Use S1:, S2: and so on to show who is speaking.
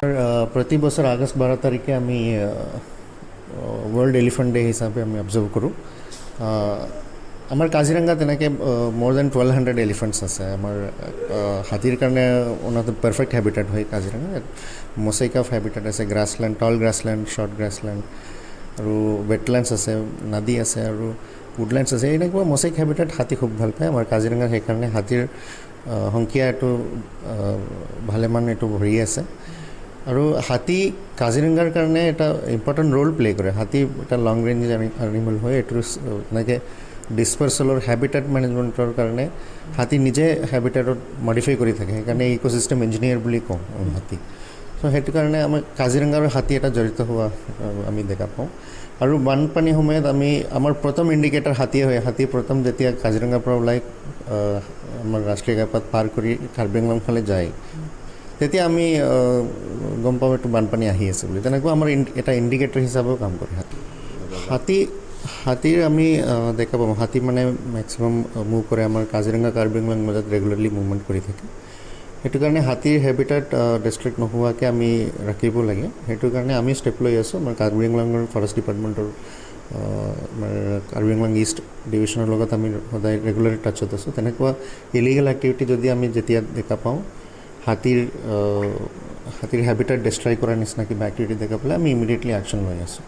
S1: প্ৰতি বছৰ আগষ্ট 12 তাৰিখে আমি ৱৰ্ল্ড এলিফেণ্ট ডে হিচাপে আমি অবজাৰ্ভ কৰোঁ। আমাৰ কাজিৰঙাত তেনেকৈ মোৰ দেন 1200 এলিফেণ্টছ আছে। আমাৰ হাতীৰ কাৰণে one of the perfect habitat হয় কাজিৰঙা। মছেক অফ হেবিটেট আছে, গ্ৰাছলেণ্ড, টল গ্ৰাছলেণ্ড, শ্বৰ্ট গ্ৰাছলেণ্ড আৰু ৱেটলেণ্ডছ আছে, নদী আছে আৰু উডলেণ্ডছ আছে। এনেকুৱা মছেক হেবিটেট হাতী খুব ভাল পায় আমাৰ কাজিৰঙাত। সেইকাৰণে হাতীৰ সংখ্যা এইটো ভালেমান এইটো ভৰি আছে। আৰু হাতী কাজিৰঙাৰ কাৰণে এটা ইম্পৰ্টেণ্ট ৰোল প্লে' কৰে। হাতী এটা লং ৰেঞ্জ এনিমেল হয়। এইটো এনেকৈ ডিছপাৰ্চেলৰ হেবিটেট মেনেজমেণ্টৰ কাৰণে হাতী নিজে হেবিটেটত মডিফাই কৰি থাকে। সেইকাৰণে ইক'চিষ্টেম ইঞ্জিনিয়াৰ বুলি কওঁ হাতী। চ' সেইটো কাৰণে আমাৰ কাজিৰঙাৰ হাতী এটা জড়িত হোৱা আমি দেখা পাওঁ। আৰু বানপানীৰ সময়ত আমাৰ প্ৰথম ইণ্ডিকেটৰ হাতীয়ে হয়। হাতী প্ৰথম যেতিয়া কাজিৰঙাৰ পৰা ওলাই আমাৰ ৰাষ্ট্ৰীয় ঘাইপথ পাৰ কৰি কাৰ্বি আংলং ফালে যায়, তেতিয়া আমি গম পাওঁ এইটো বানপানী আহি আছে বুলি। তেনেকুৱা আমাৰ এটা ইণ্ডিকেটৰ হিচাপেও কাম কৰে হাতীৰ আমি দেখা পাওঁ। হাতী মানে মেক্সিমাম মুভ কৰে আমাৰ কাজিৰঙা কাৰ্বি আংলং মাজত ৰেগুলাৰলি মুভমেণ্ট কৰি থাকে। সেইটো কাৰণে হাতীৰ হেবিটেট ডিষ্ট্ৰিক্ট নোহোৱাকৈ আমি ৰাখিব লাগে। সেইটো কাৰণে আমি ষ্টেপ লৈ আছোঁ। আমাৰ কাৰ্বি আংলঙৰ ফৰেষ্ট ডিপাৰ্টমেণ্টৰ আমাৰ কাৰ্বি আংলং ইষ্ট ডিভিশ্যনৰ লগত আমি সদায় ৰেগুলাৰ টাচত আছোঁ। তেনেকুৱা ইলিগেল এক্টিভিটি যদি আমি যেতিয়া দেখা পাওঁ, হাতীৰ হেবিটেট ডিষ্ট্ৰয় কৰাৰ নিচিনা কিবা এক্টিভিটি দেখা পালে আমি ইমিডিয়েটলি একশ্যন লৈ আছোঁ।